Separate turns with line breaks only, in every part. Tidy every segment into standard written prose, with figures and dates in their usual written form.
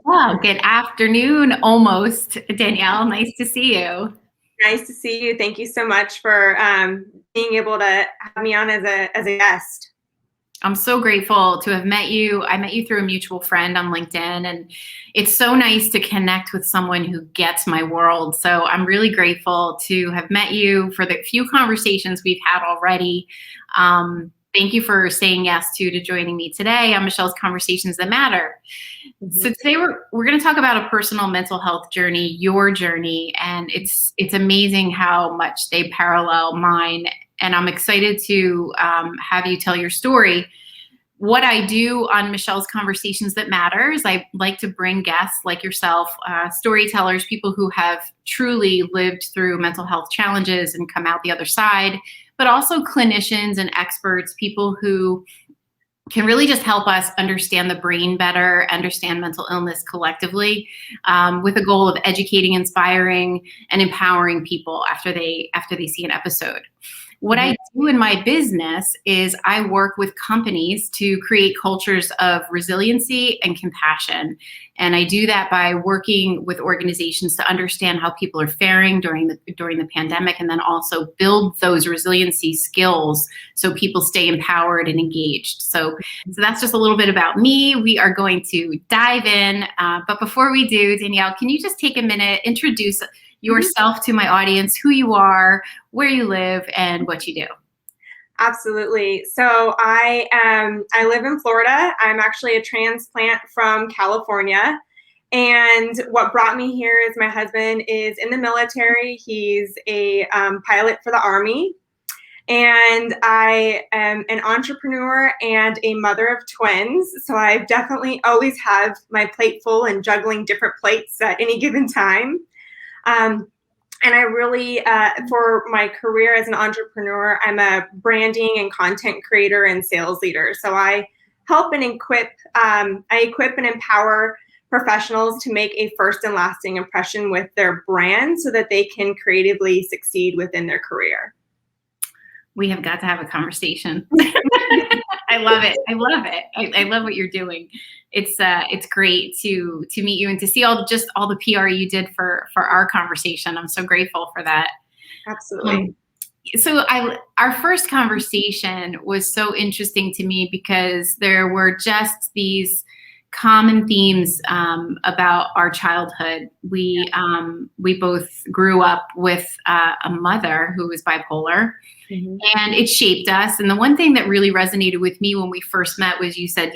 Well, good afternoon, almost, Danielle. Nice to see you.
Nice to see you. Thank you so much for being able to have me on as a guest.
I'm so grateful to have met you. I met you through a mutual friend on LinkedIn, and it's so nice to connect with someone who gets my world. So I'm really grateful to have met you for the few conversations we've had already. Thank you for saying yes to joining me today on Michelle's Conversations That Matter. So today we're going to talk about a personal mental health journey, your journey, and it's amazing how much they parallel mine. And I'm excited to have you tell your story. What I do on Michelle's Conversations That Matter is I like to bring guests like yourself, storytellers, people who have truly lived through mental health challenges and come out the other side, but also clinicians and experts, people who can really just help us understand the brain better, understand mental illness collectively, with a goal of educating, inspiring, and empowering people after they see an episode. What I do in my business is I work with companies to create cultures of resiliency and compassion. And I do that by working with organizations to understand how people are faring during the pandemic, and then also build those resiliency skills so people stay empowered and engaged. So that's just a little bit about me. We are going to dive in. But before we do, Danielle, can you just take a minute, introduce yourself to my audience, who you are, where you live, and what you do?
Absolutely. So I live in Florida. I'm actually a transplant from California. And what brought me here is my husband is in the military. He's a pilot for the Army. And I am an entrepreneur and a mother of twins. So I definitely always have my plate full and juggling different plates at any given time. And I really, for my career as an entrepreneur, I'm a branding and content creator and sales leader. So I help and equip and empower professionals to make a first and lasting impression with their brand so that they can creatively succeed within their career.
We have got to have a conversation. I love it. I love it. I love what you're doing. It's great to meet you and to see all the PR you did for our conversation. I'm so grateful for that.
Absolutely.
Our first conversation was so interesting to me because there were just these common themes about our childhood. We both grew up with a mother who was bipolar. Mm-hmm. And it shaped us. And the one thing that really resonated with me when we first met was you said,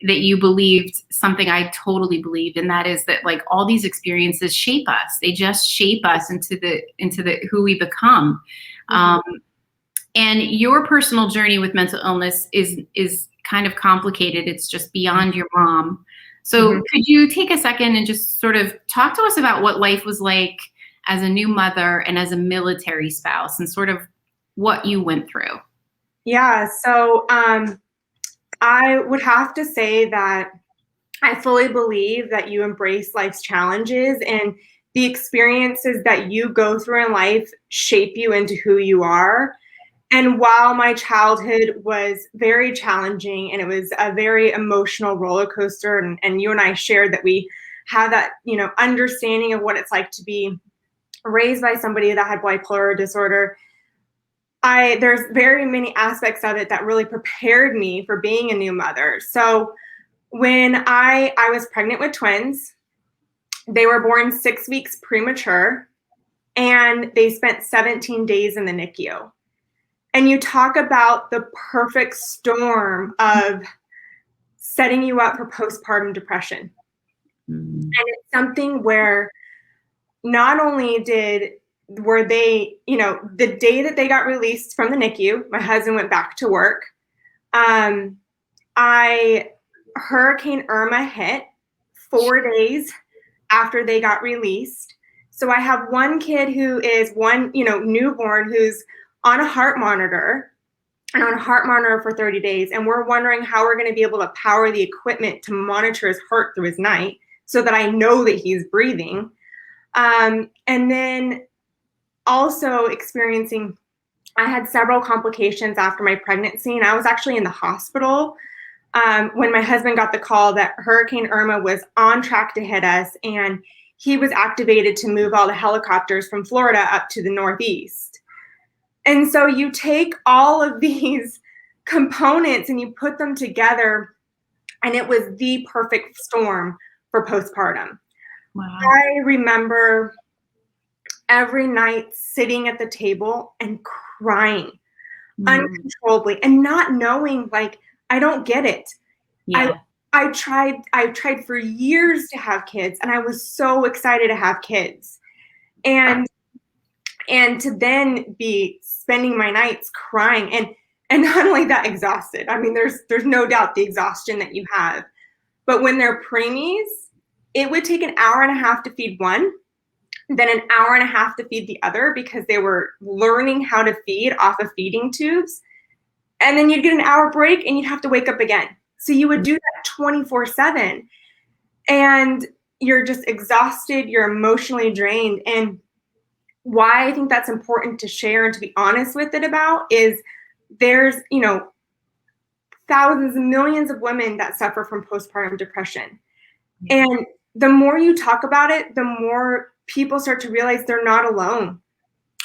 that you believed something I totally believed, and that is that like all these experiences shape us. They just shape us into the who we become. Mm-hmm. And your personal journey with mental illness is kind of complicated. It's just beyond your mom. So mm-hmm. Could you take a second and just sort of talk to us about what life was like as a new mother and as a military spouse, and sort of what you went through?
Yeah, so I would have to say that I fully believe that you embrace life's challenges, and the experiences that you go through in life shape you into who you are. And while my childhood was very challenging and it was a very emotional roller coaster, and you and I shared that we have that, understanding of what it's like to be raised by somebody that had bipolar disorder, there's very many aspects of it that really prepared me for being a new mother. So when I was pregnant with twins, they were born 6 weeks premature, and they spent 17 days in the NICU. And you talk about the perfect storm of setting you up for postpartum depression. Mm. And it's something where not only were they, the day that they got released from the NICU, my husband went back to work. Hurricane Irma hit 4 days after they got released. So I have one kid who is newborn, who's on a heart monitor for 30 days. And we're wondering how we're going to be able to power the equipment to monitor his heart through his night so that I know that he's breathing. And then also I had several complications after my pregnancy, and I was actually in the hospital when my husband got the call that Hurricane Irma was on track to hit us, and he was activated to move all the helicopters from Florida up to the Northeast. And so you take all of these components and you put them together, and it was the perfect storm for postpartum.
Wow.
I remember every night sitting at the table and crying uncontrollably and not knowing, like, I don't get it.
Yeah.
I tried for years to have kids, and I was so excited to have kids. And to then be spending my nights crying and not only that, exhausted. I mean, there's no doubt the exhaustion that you have. But when they're preemies, it would take an hour and a half to feed one, then an hour and a half to feed the other, because they were learning how to feed off of feeding tubes. And then you'd get an hour break and you'd have to wake up again. So you would do that 24/7. And you're just exhausted, you're emotionally drained. And why I think that's important to share and to be honest with it about is there's, thousands and millions of women that suffer from postpartum depression. And the more you talk about it, the more people start to realize they're not alone.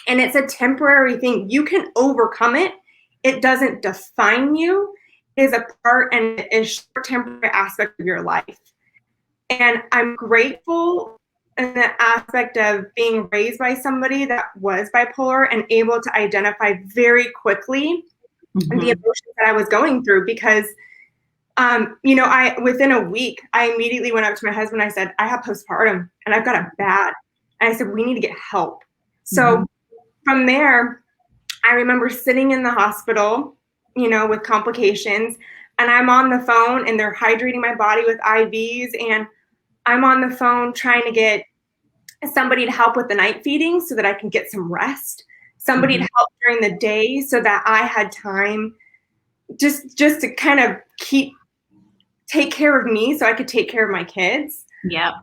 And it's a temporary thing. You can overcome it. It doesn't define you. It is a part and a short temporary aspect of your life. And I'm grateful in the aspect of being raised by somebody that was bipolar and able to identify very quickly the emotions that I was going through, because I within a week, I immediately went up to my husband. I said, I have postpartum and I've got it bad. And I said, we need to get help. So from there, I remember sitting in the hospital, with complications, and I'm on the phone and they're hydrating my body with IVs, and I'm on the phone trying to get somebody to help with the night feeding so that I can get some rest, somebody to help during the day so that I had time just to kind of take care of me so I could take care of my kids.
Yeah.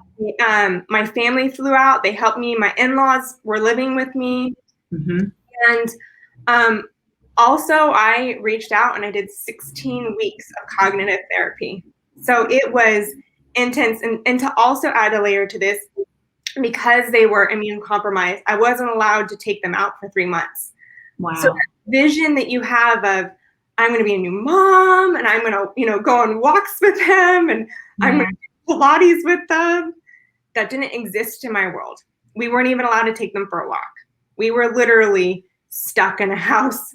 My family flew out. They helped me. My in-laws were living with me. And also I reached out and I did 16 weeks of cognitive therapy. So it was intense. And to also add a layer to this, because they were immune compromised, I wasn't allowed to take them out for 3 months.
Wow.
So that vision that you have of, I'm going to be a new mom and I'm going to, go on walks with them and I'm going to do Pilates with them, that didn't exist in my world. We weren't even allowed to take them for a walk. We were literally stuck in a house.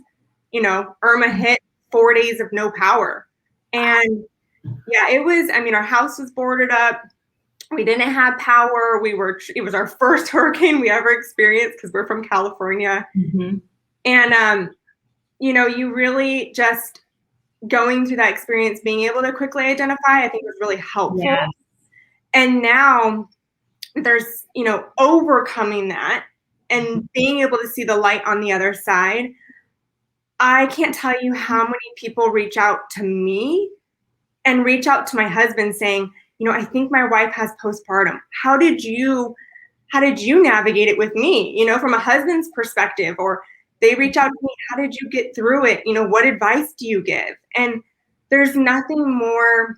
Irma hit 4 days of no power. And yeah, it was, our house was boarded up. We didn't have power. It was our first hurricane we ever experienced because we're from California. And, you really just going through that experience, being able to quickly identify, I think was really helpful. Yeah. And now there's, overcoming that and being able to see the light on the other side. I can't tell you how many people reach out to me and reach out to my husband saying, I think my wife has postpartum. How did you navigate it with me? From a husband's perspective, or they reach out to me, how did you get through it? What advice do you give? And there's nothing more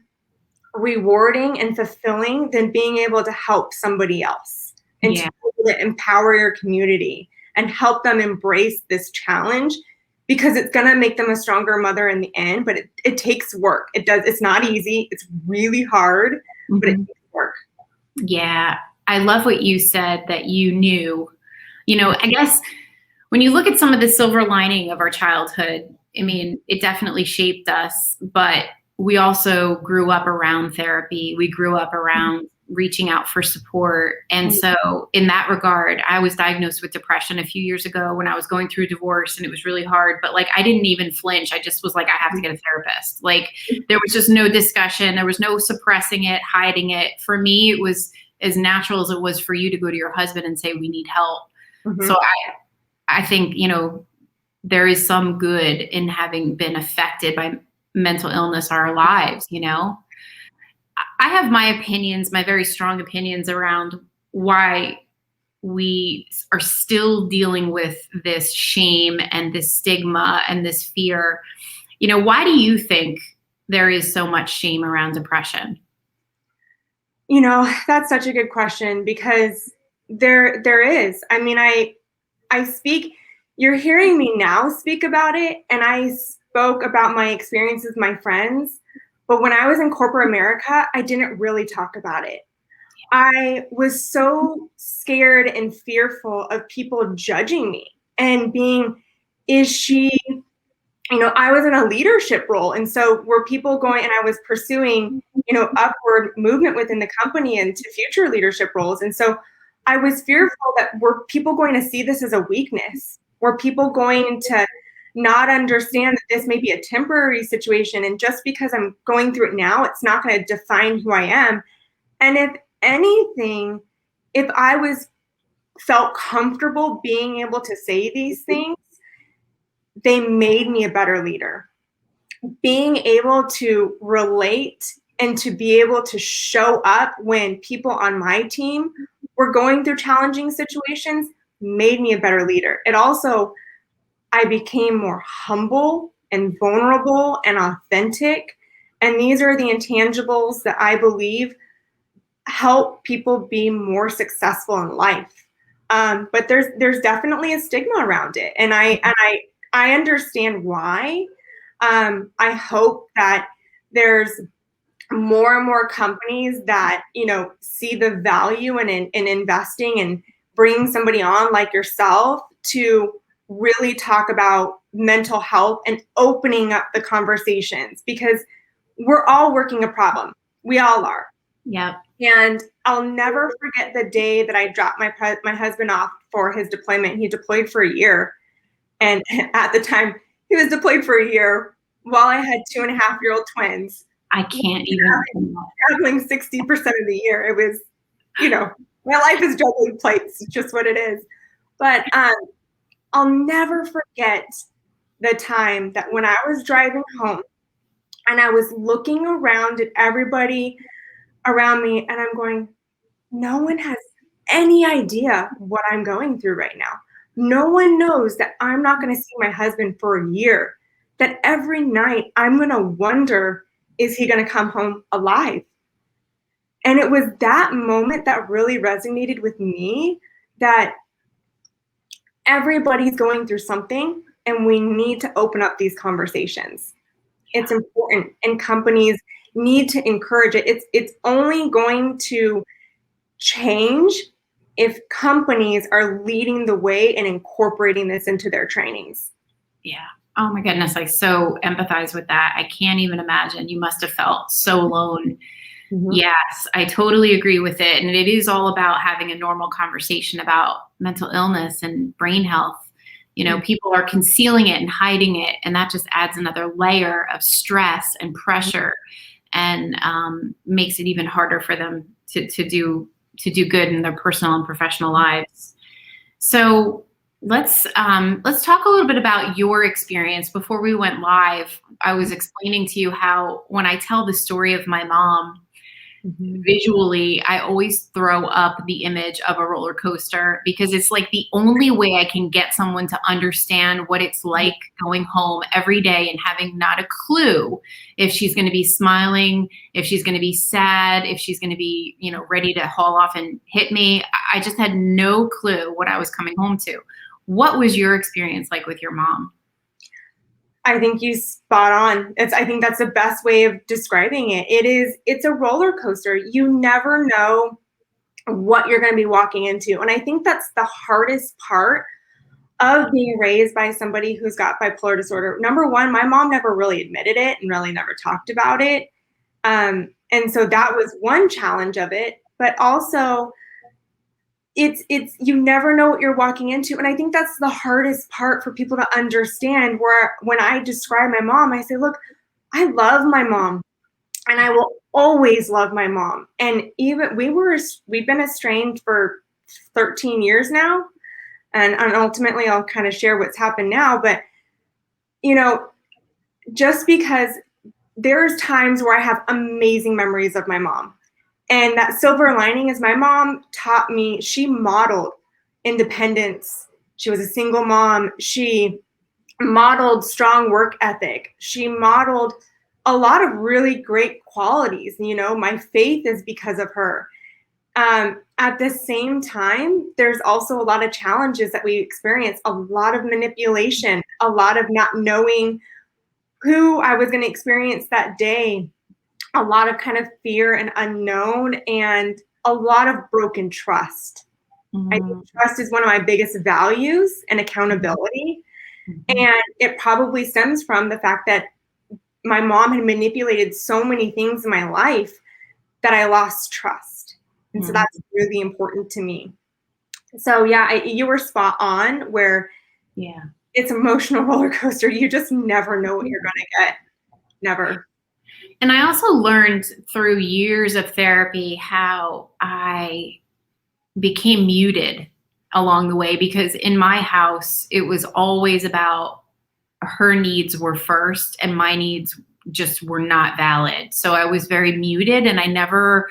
rewarding and fulfilling than being able to help somebody else and to be able to empower your community and help them embrace this challenge, because it's going to make them a stronger mother in the end. But it takes work. It does. It's not easy. It's really hard, but it takes work.
Yeah. I love what you said, that you knew, I guess when you look at some of the silver lining of our childhood, it definitely shaped us, but we also grew up around therapy. We grew up around reaching out for support. And so in that regard, I was diagnosed with depression a few years ago when I was going through divorce, and it was really hard, but I didn't even flinch. I just was like, I have to get a therapist. There was just no discussion. There was no suppressing it, hiding it. For me, it was as natural as it was for you to go to your husband and say, we need help. So I think, there is some good in having been affected by mental illness our lives. I have my opinions, my very strong opinions around why we are still dealing with this shame and this stigma and this fear. Why do you think there is so much shame around depression?
That's such a good question because there is. I mean, I speak, you're hearing me now speak about it, and I spoke about my experiences with my friends, but when I was in corporate America, I didn't really talk about it. I was so scared and fearful of people judging me and being, is she, I was in a leadership role. And so were people going, and I was pursuing, upward movement within the company and to future leadership roles. And so I was fearful that were people going to see this as a weakness? Were people going to not understand that this may be a temporary situation? And just because I'm going through it now, it's not going to define who I am. And if anything, if I felt comfortable being able to say these things, they made me a better leader. Being able to relate and to be able to show up when people on my team were going through challenging situations made me a better leader. It also, I became more humble and vulnerable and authentic. And these are the intangibles that I believe help people be more successful in life. But there's definitely a stigma around it, and I understand why. I hope that there's more and more companies that see the value in investing and bringing somebody on like yourself to really talk about mental health and opening up the conversations, because we're all working a problem. We all are.
Yeah.
And I'll never forget the day that I dropped my husband off for his deployment. He deployed for a year. And at the time, he was deployed for a year while I had 2.5-year-old twins.
I can't even.
Traveling 60% of the year. It was, my life is juggling plates. It's just what it is. But I'll never forget the time that when I was driving home and I was looking around at everybody around me, and I'm going, no one has any idea what I'm going through right now. No one knows that I'm not going to see my husband for a year, that every night I'm going to wonder, is he going to come home alive? And it was that moment that really resonated with me, that everybody's going through something and we need to open up these conversations. It's important, and companies need to encourage it. It's only going to change if companies are leading the way and incorporating this into their trainings.
Yeah. Oh my goodness. I so empathize with that. I can't even imagine. You must have felt so alone. Mm-hmm. Yes, I totally agree with it. And it is all about having a normal conversation about mental illness and brain health. People are concealing it and hiding it, and that just adds another layer of stress and pressure, and makes it even harder for them to do good in their personal and professional lives. So let's talk a little bit about your experience. Before we went live, I was explaining to you how when I tell the story of my mom, visually, I always throw up the image of a roller coaster, because it's like the only way I can get someone to understand what it's like going home every day and having not a clue if she's going to be smiling, if she's going to be sad, if she's going to be, ready to haul off and hit me. I just had no clue what I was coming home to. What was your experience like with your mom?
I think you spot on. I think that's the best way of describing it. It's a roller coaster. You never know what you're going to be walking into. And I think that's the hardest part of being raised by somebody who's got bipolar disorder. Number one, my mom never really admitted it and really never talked about it. And so that was one challenge of it. But also, it's you never know what you're walking into. And I think that's the hardest part for people to understand, where when I describe my mom, I say, look, I love my mom and I will always love my mom. And even we've been estranged for 13 years now. And ultimately I'll kind of share what's happened now. But, just because there's times where I have amazing memories of my mom. And that silver lining is my mom taught me, she modeled independence. She was a single mom. She modeled strong work ethic. She modeled a lot of really great qualities. You know, my faith is because of her. At the same time, there's also a lot of challenges that we experience, a lot of manipulation, a lot of not knowing who I was going to experience that day, a lot of kind of fear and unknown, and a lot of broken trust. I think trust is one of my biggest values, and accountability. And it probably stems from the fact that my mom had manipulated so many things in my life that I lost trust. And so that's really important to me. So yeah, you were spot on where it's emotional roller coaster. You just never know what you're going to get. Never.
And I also learned through years of therapy how I became muted along the way, because in my house, it was always about her needs were first and my needs just were not valid. So I was very muted, and I never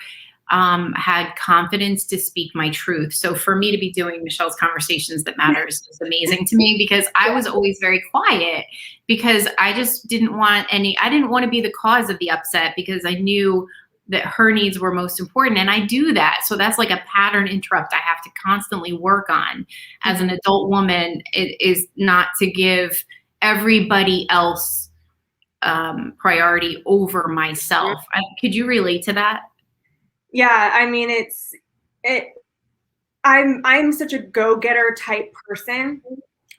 had confidence to speak my truth. So for me to be doing Michelle's Conversations That Matters is amazing to me, because I was always very quiet, because I just didn't want I didn't want to be the cause of the upset, because I knew that her needs were most important. And I do that. So that's like a pattern interrupt I have to constantly work on as an adult woman. It is not to give everybody else priority over myself. Could you relate to that?
Yeah, I mean, I'm such a go-getter type person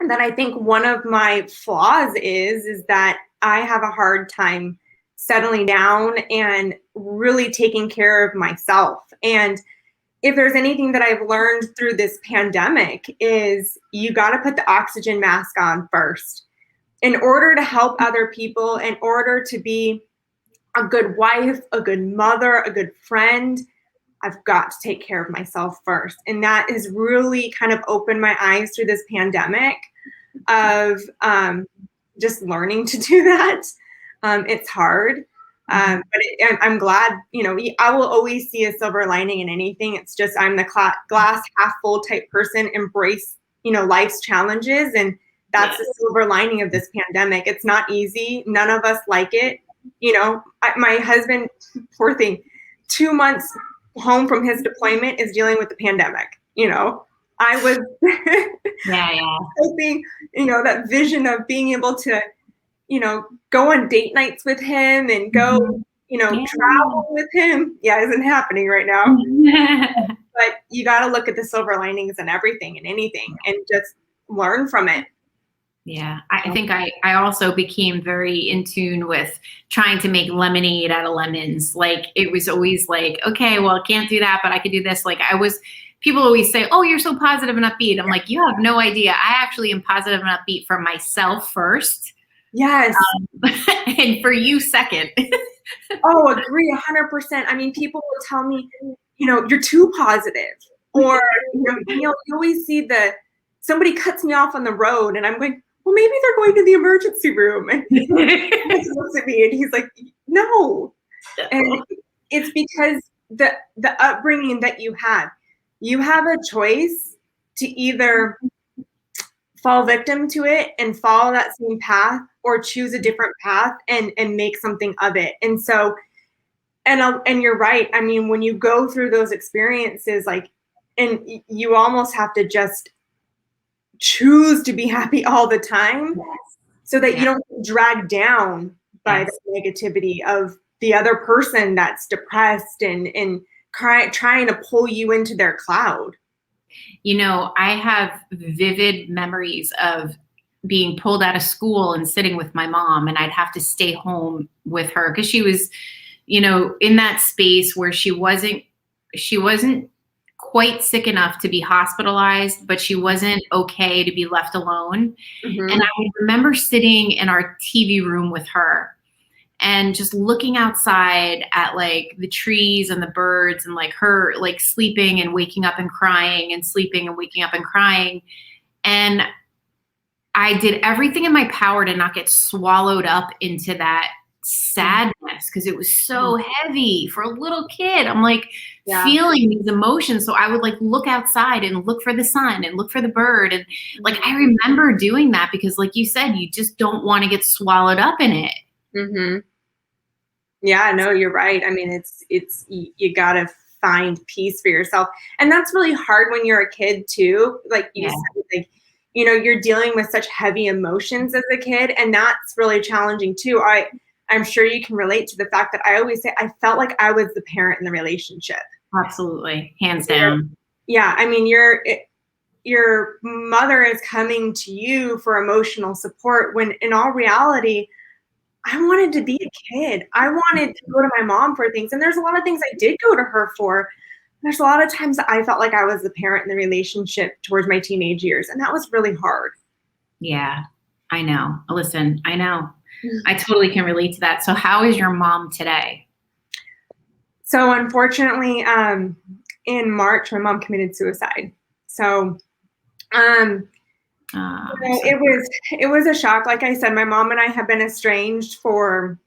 that I think one of my flaws is that I have a hard time settling down and really taking care of myself. And if there's anything that I've learned through this pandemic is you got to put the oxygen mask on first in order to help other people, in order to be a good wife, a good mother, a good friend. I've got to take care of myself first. And that has really kind of opened my eyes through this pandemic of just learning to do that. It's hard, but I'm glad, you know, I will always see a silver lining in anything. It's just I'm the glass half full type person, embrace, you know, life's challenges. And that's the silver lining of this pandemic. It's not easy. None of us like it. You know, my husband, poor thing, 2 months home from his deployment is dealing with the pandemic. You know, I was hoping, you know, that vision of being able to, you know, go on date nights with him and go, you know, travel with him. Yeah, isn't happening right now. But you got to look at the silver linings in everything and anything and just learn from it.
Yeah, I think I also became very in tune with trying to make lemonade out of lemons. Like it was always like, okay, well, I can't do that, but I could do this. Like people always say, oh, you're so positive and upbeat. I'm like, you have no idea. I actually am positive and upbeat for myself first.
Yes.
And for you second.
Oh, agree 100%. I mean, people will tell me, you know, you're too positive. Or, you know, you always see somebody cuts me off on the road and I'm going, well, maybe they're going to the emergency room. And he looks at me and he's like, no. And it's because the upbringing that you have a choice to either fall victim to it and follow that same path or choose a different path and make something of it. And so, and you're right. I mean, when you go through those experiences, like, and you almost have to just choose to be happy all the time so that you don't get dragged down by the negativity of the other person that's depressed and trying to pull you into their cloud.
You know, I have vivid memories of being pulled out of school and sitting with my mom, and I'd have to stay home with her because she was, you know, in that space where she wasn't quite sick enough to be hospitalized, but she wasn't okay to be left alone. And I remember sitting in our TV room with her and just looking outside at like the trees and the birds and like her like sleeping and waking up and crying and sleeping and waking up and crying. And I did everything in my power to not get swallowed up into that sadness because it was so heavy for a little kid. I'm like feeling these emotions. So I would like look outside and look for the sun and look for the bird. And like, I remember doing that because like you said, you just don't want to get swallowed up in it.
Yeah, no, you're right. I mean, you gotta find peace for yourself. And that's really hard when you're a kid too. Like you
Yeah,
said, like, you're dealing with such heavy emotions as a kid, and that's really challenging too. I'm sure you can relate to the fact that I always say I felt like I was the parent in the relationship.
absolutely. Hands down.
Yeah, I mean, your mother is coming to you for emotional support when in all reality, I wanted to be a kid. I wanted to go to my mom for things. And there's a lot of things I did go to her for. There's a lot of times that I felt like I was the parent in the relationship towards my teenage years. And that was really hard.
Yeah, I know. Listen, I know. I totally can relate to that. So how is your mom today?
So unfortunately, in March, my mom committed suicide. So
I'm so
it was a shock. Like I said, my mom and I have been estranged for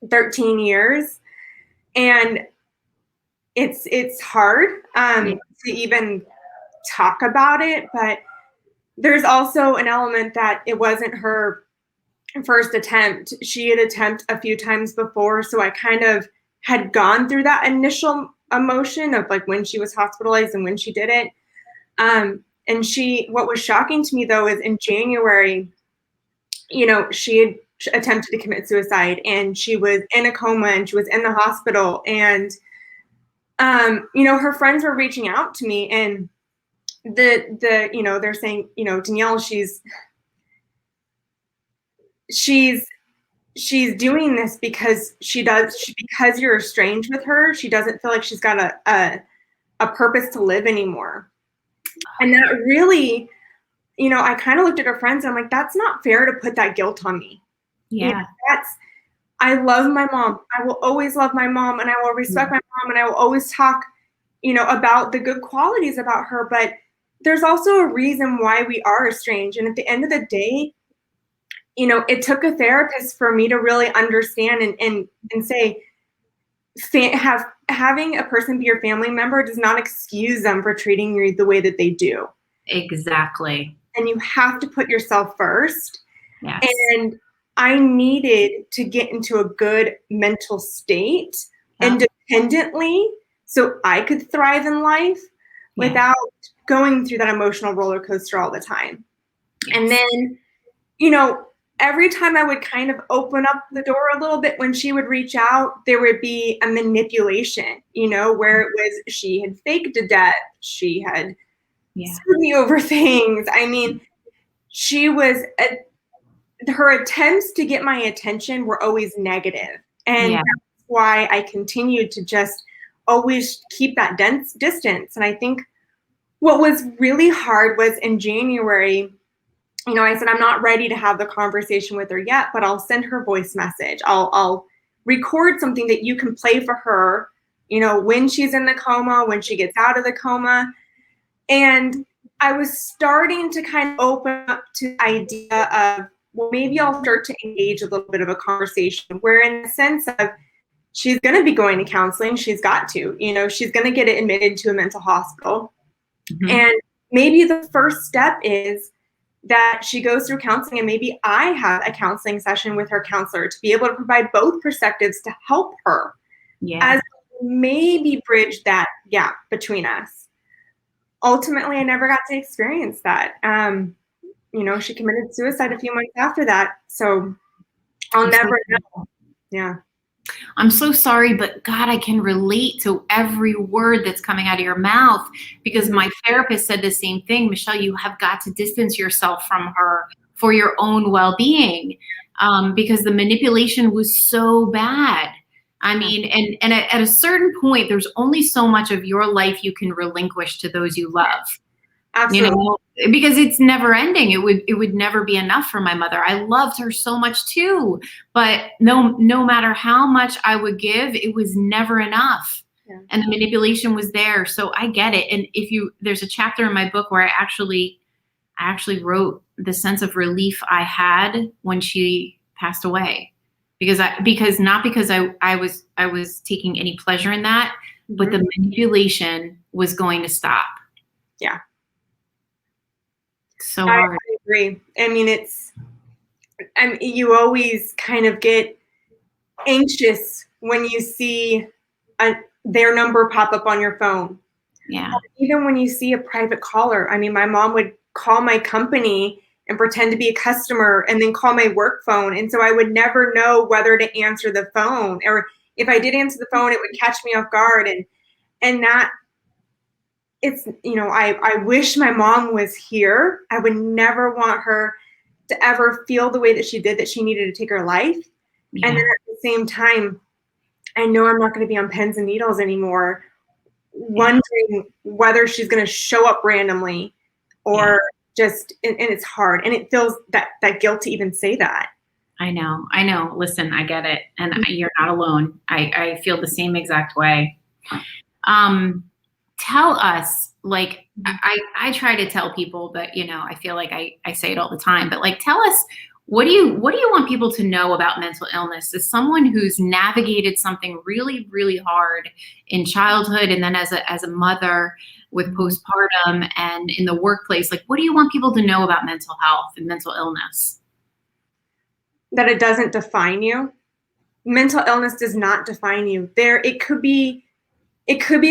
13 years. And it's hard
yeah,
to even talk about it, but there's also an element that it wasn't her first attempt. She had attempted a few times before, so I kind of had gone through that initial emotion of like when she was hospitalized and when she did it. And what was shocking to me though is in January, she had attempted to commit suicide and she was in a coma and she was in the hospital and her friends were reaching out to me and they're saying, Danielle, she's she's doing this because because you're estranged with her, she doesn't feel like she's got a purpose to live anymore. And that really, I kind of looked at her friends and I'm like, that's not fair to put that guilt on me.
yeah,
That's I love my mom. I will always love my mom and I will respect my mom and I will always talk, about the good qualities about her. But there's also a reason why we are estranged. And at the end of the day, it took a therapist for me to really understand and say, having a person be your family member does not excuse them for treating you the way that they do.
exactly.
And you have to put yourself first.
Yes.
And I needed to get into a good mental state independently so I could thrive in life without going through that emotional roller coaster all the time.
Yes.
And then, you know, every time I would kind of open up the door a little bit when she would reach out, there would be a manipulation, where it was she had faked a death, she had sued me over things. I mean, her attempts to get my attention were always negative. And that's why I continued to just always keep that distance. And I think what was really hard was in January, I said, I'm not ready to have the conversation with her yet, but I'll send her voice message. I'll record something that you can play for her, when she's in the coma, when she gets out of the coma. And I was starting to kind of open up to the idea of, well, maybe I'll start to engage a little bit of a conversation where in the sense of she's going to be going to counseling. She's got to, she's going to get admitted to a mental hospital. Mm-hmm. And maybe the first step is that she goes through counseling and maybe I have a counseling session with her counselor to be able to provide both perspectives to help her as maybe bridge that gap between us. Ultimately, I never got to experience that. She committed suicide a few months after that. So I'll never know. Yeah.
I'm so sorry, but God, I can relate to every word that's coming out of your mouth because my therapist said the same thing. Michelle, you have got to distance yourself from her for your own well-being because the manipulation was so bad. I mean, and at a certain point, there's only so much of your life you can relinquish to those you love.
Absolutely.
Because it's never ending. It would never be enough for my mother. I loved her so much too, but no matter how much I would give, it was never enough. Yeah. And the manipulation was there. So I get it. And there's a chapter in my book where I actually wrote the sense of relief I had when she passed away, because I was taking any pleasure in that, but the manipulation was going to stop.
Yeah.
So hard.
I agree. I mean, you always kind of get anxious when you see their number pop up on your phone.
Yeah.
Even when you see a private caller. I mean, my mom would call my company and pretend to be a customer and then call my work phone. And so I would never know whether to answer the phone, or if I did answer the phone, it would catch me off guard. And that, it's, I wish my mom was here. I would never want her to ever feel the way that she did, that she needed to take her life.
Yeah.
And then at the same time, I know I'm not going to be on pins and needles anymore, wondering whether she's going to show up randomly or just, and it's hard. And it feels that guilt to even say that.
I know. Listen, I get it. And you're not alone. I feel the same exact way. Tell us, like, I try to tell people, but I feel like I say it all the time, but like, tell us, what do you want people to know about mental illness as someone who's navigated something really, really hard in childhood, and then as a mother with postpartum and in the workplace? Like, what do you want people to know about mental health and mental illness?
That it doesn't define you. Mental illness does not define you. It could be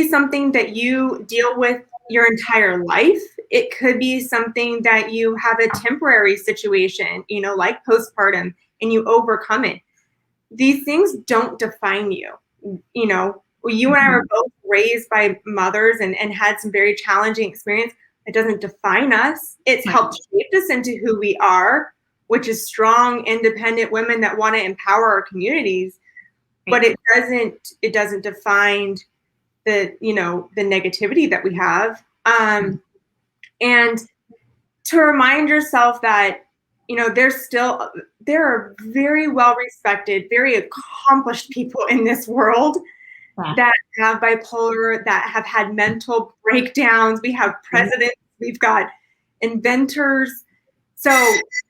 something that you deal with your entire life. It could be something that you have a temporary situation, like postpartum, and you overcome it. These things don't define you. You and I were both raised by mothers and had some very challenging experience. It doesn't define us. It's helped shape us into who we are, which is strong, independent women that want to empower our communities. But it doesn't define the negativity that we have. And to remind yourself that, there are very well-respected, very accomplished people in this world that have bipolar, that have had mental breakdowns. We have presidents, we've got inventors. So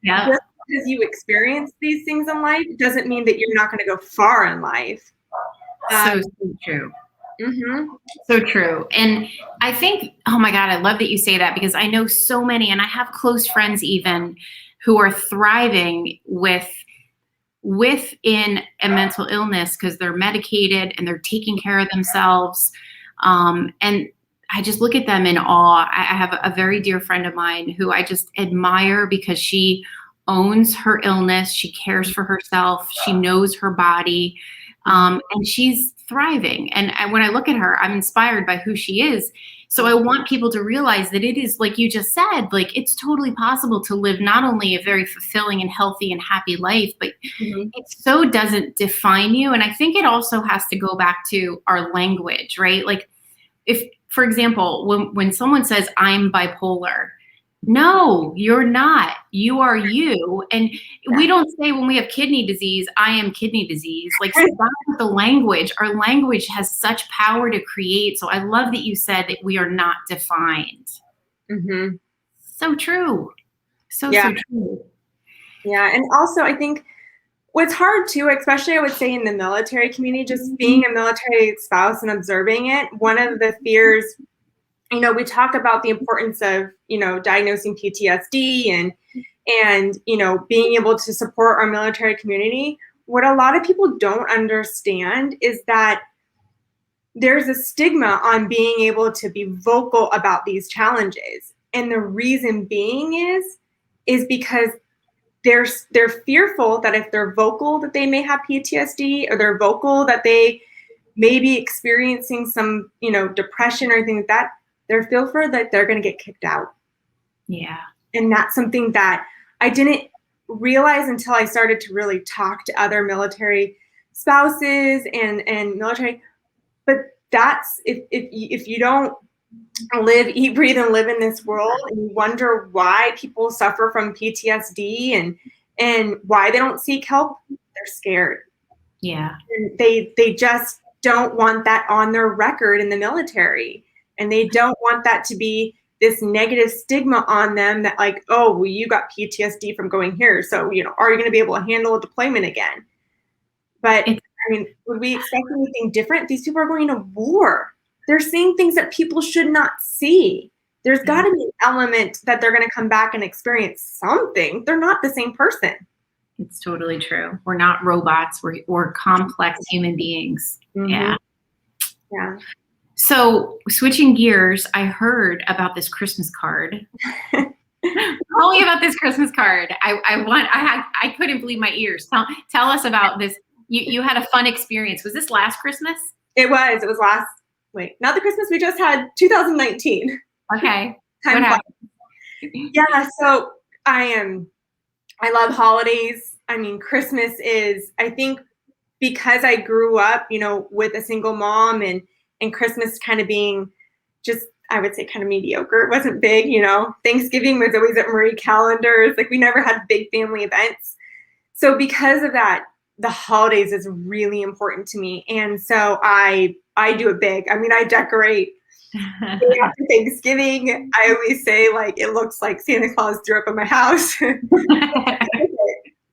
just because you experience these things in life doesn't mean that you're not going to go far in life.
So true. So true. And I think, oh my God, I love that you say that, because I know so many, and I have close friends even, who are thriving within a mental illness because they're medicated and they're taking care of themselves. And I just look at them in awe. I have a very dear friend of mine who I just admire because she owns her illness. She cares for herself. She knows her body. And she's thriving. And when I look at her, I'm inspired by who she is. So I want people to realize that it is, like you just said, like, it's totally possible to live not only a very fulfilling and healthy and happy life, but it so doesn't define you. And I think it also has to go back to our language, right? Like, if, for example, when someone says, I'm bipolar, no, you're not. You are you. And we don't say when we have kidney disease, I am kidney disease. Like, stop with the language. Our language has such power to create. So I love that you said that we are not defined. So true. So true.
Yeah. And also, I think what's hard too, especially I would say in the military community, just being a military spouse and observing it, one of the fears, we talk about the importance of, diagnosing PTSD and, being able to support our military community. What a lot of people don't understand is that there's a stigma on being able to be vocal about these challenges. And the reason being is because they're fearful that if they're vocal that they may have PTSD, or they're vocal that they may be experiencing some, depression or anything like that. They're fearful that they're going to get kicked out. Yeah. And that's something that I didn't realize until I started to really talk to other military spouses and military. But that's, if you don't live, eat, breathe, and live in this world, and you wonder why people suffer from PTSD and why they don't seek help, they're scared. Yeah. And they just don't want that on their record in the military. And they don't want that to be this negative stigma on them that, like, oh, well, you got PTSD from going here. So, are you going to be able to handle a deployment again? But I mean, would we expect anything different? These people are going to war. They're seeing things that people should not see. There's got to be an element that they're going to come back and experience something. They're not the same person.
It's totally true. We're not robots. We're complex human beings.
Mm-hmm.
Yeah.
Yeah.
So switching gears, I heard about this Christmas card. Tell me about this Christmas card. I couldn't believe my ears. Tell us about this. You had a fun experience. Was this last Christmas?
It was not the Christmas we just had, 2019.
Okay.
Time
What happened?
Yeah, so I love holidays. I mean, Christmas is, I think, because I grew up, with a single mom and Christmas kind of being just, I would say, kind of mediocre. It wasn't big, Thanksgiving was always at Marie Callender's. Like, we never had big family events. So because of that, the holidays is really important to me. And so I do it big. I mean, I decorate after Thanksgiving. I always say, like, it looks like Santa Claus threw up in my house.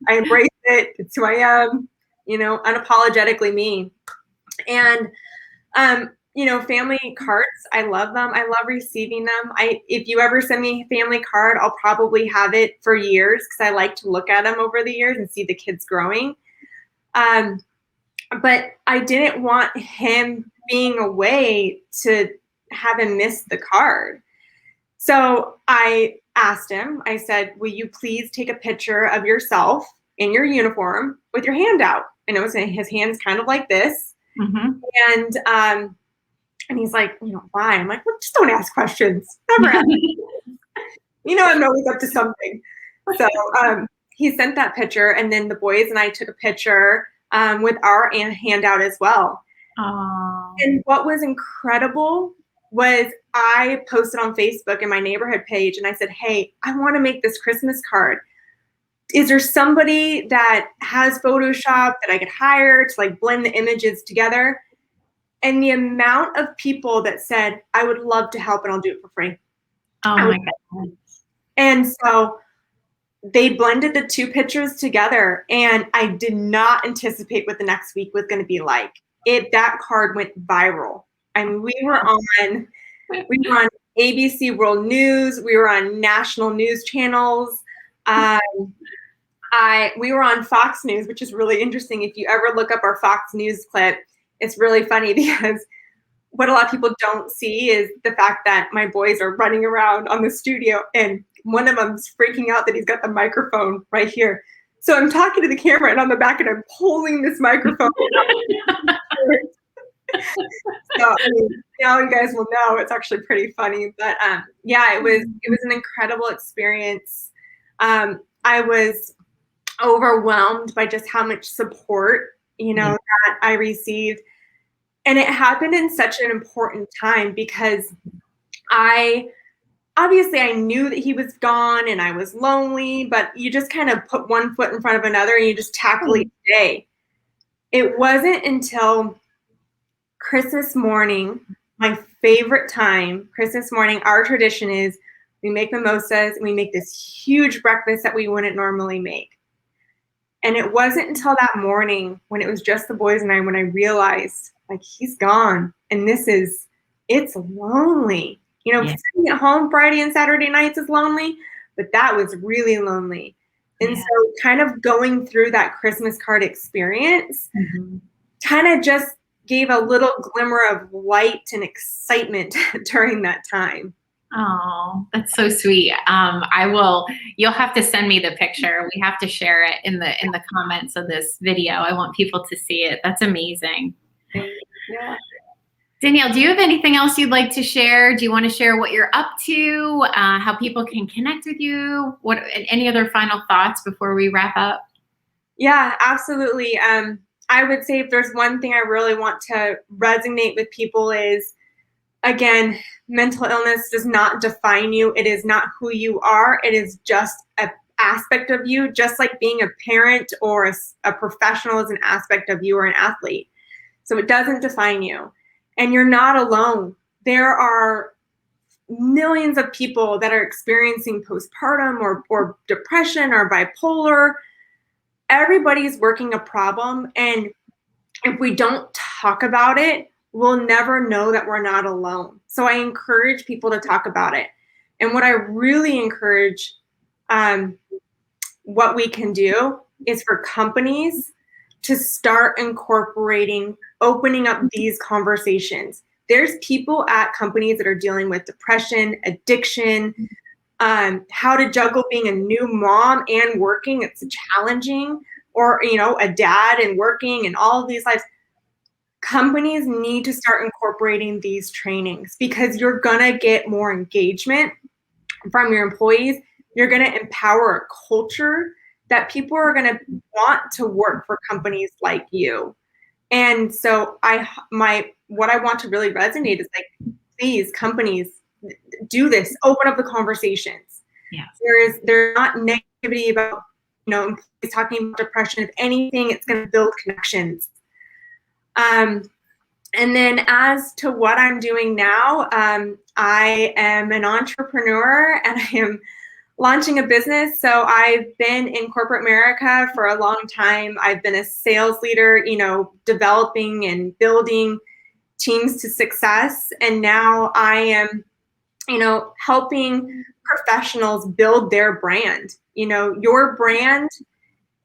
I embrace it. It's who I am, unapologetically me. And, family cards, I love them. I love receiving them. If you ever send me a family card, I'll probably have it for years because I like to look at them over the years and see the kids growing. But I didn't want him being away to have him miss the card. So I asked him, I said, will you please take a picture of yourself in your uniform with your hand out? And it was his hands kind of like this. Mm-hmm. And he's like, why? I'm like, well, just don't ask questions. Never ask. I'm always up to something. So he sent that picture, and then the boys and I took a picture with our handout as well.
Aww.
And what was incredible was I posted on Facebook in my neighborhood page, and I said, hey, I want to make this Christmas card. Is there somebody that has Photoshop that I could hire to like blend the images together? And the amount of people that said, I would love to help and I'll do it for free.
Oh my God.
And so they blended the two pictures together, and I did not anticipate what the next week was going to be like. That card went viral. I mean, we were on ABC World News. We were on national news channels. We were on Fox News, which is really interesting. If you ever look up our Fox News clip, it's really funny because what a lot of people don't see is the fact that my boys are running around on the studio, and one of them's freaking out that he's got the microphone right here. So I'm talking to the camera, and on the back, and I'm pulling this microphone. So now you guys will know it's actually pretty funny. But it was an incredible experience. I was overwhelmed by just how much support that I received, and it happened in such an important time because I knew that he was gone and I was lonely, but you just kind of put one foot in front of another and you just tackle each day. It wasn't until Christmas morning, my favorite time, Christmas morning, our tradition is we make mimosas and we make this huge breakfast that we wouldn't normally make. And it wasn't until that morning when it was just the boys and I, when I realized, like, he's gone. And it's lonely. Sitting at home Friday and Saturday nights is lonely, but that was really lonely. And so kind of going through that Christmas card experience kind of just gave a little glimmer of light and excitement during that time.
Oh, that's so sweet. You'll have to send me the picture. We have to share it in the comments of this video. I want people to see it. That's amazing.
Yeah.
Danielle, do you have anything else you'd like to share? Do you want to share what you're up to, how people can connect with you? Any other final thoughts before we wrap up?
Yeah, absolutely. I would say if there's one thing I really want to resonate with people is, again, mental illness does not define you. It is not who you are. It is just an aspect of you, just like being a parent or a professional is an aspect of you or an athlete. So it doesn't define you. And you're not alone. There are millions of people that are experiencing postpartum or depression or bipolar. Everybody's working a problem. And if we don't talk about it, we'll never know that we're not alone. So I encourage people to talk about it. And what I really encourage, what we can do is for companies to start incorporating, opening up these conversations. There's people at companies that are dealing with depression, addiction, how to juggle being a new mom and working. It's challenging, or, you know, a dad and working and all of these lives. Companies need to start incorporating these trainings because you're gonna get more engagement from your employees. You're gonna empower a culture that people are gonna want to work for companies like you. And so what I want to really resonate is like, please, companies, do this. Open up the conversations.
Yes.
There's not negativity about, you know, employees talking about depression. If anything, it's going to build connections. And then as to what I'm doing now, I am an entrepreneur and I am launching a business. So I've been in corporate America for a long time. I've been a sales leader, you know, developing and building teams to success. And now I am, you know, helping professionals build their brand. You know, your brand,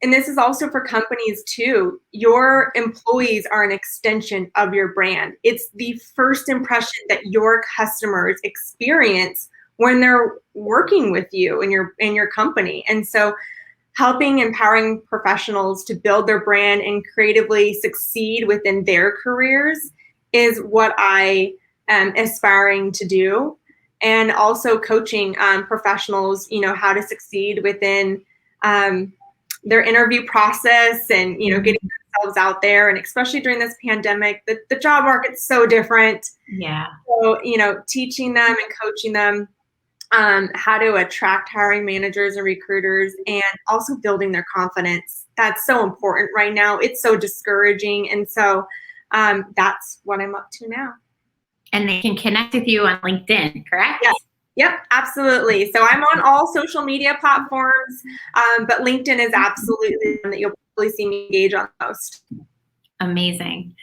and this is also for companies too, your employees are an extension of your brand. It's the first impression that your customers experience when they're working with you in your company. And so helping empowering professionals to build their brand and creatively succeed within their careers is what I am aspiring to do. And also coaching professionals, you know, how to succeed within their interview process and, you know, getting themselves out there. And especially during this pandemic, the job market's so different.
Yeah.
So, you know, teaching them and coaching them how to attract hiring managers and recruiters, and also building their confidence. That's so important right now. It's so discouraging. And so that's what I'm up to now.
And they can connect with you on LinkedIn, correct?
Yes. Yep, absolutely. So I'm on all social media platforms, but LinkedIn is absolutely the one that you'll probably see me engage on most.
Amazing.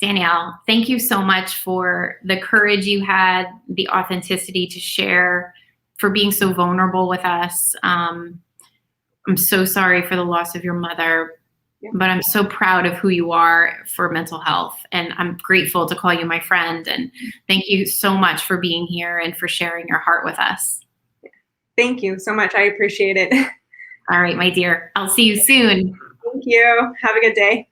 Danielle, thank you so much for the courage you had, the authenticity to share, for being so vulnerable with us. I'm so sorry for the loss of your mother, but I'm so proud of who you are for mental health. And I'm grateful to call you my friend. And thank you so much for being here and for sharing your heart with us.
Thank you so much. I appreciate it.
All right, my dear. I'll see you soon.
Thank you. Have a good day.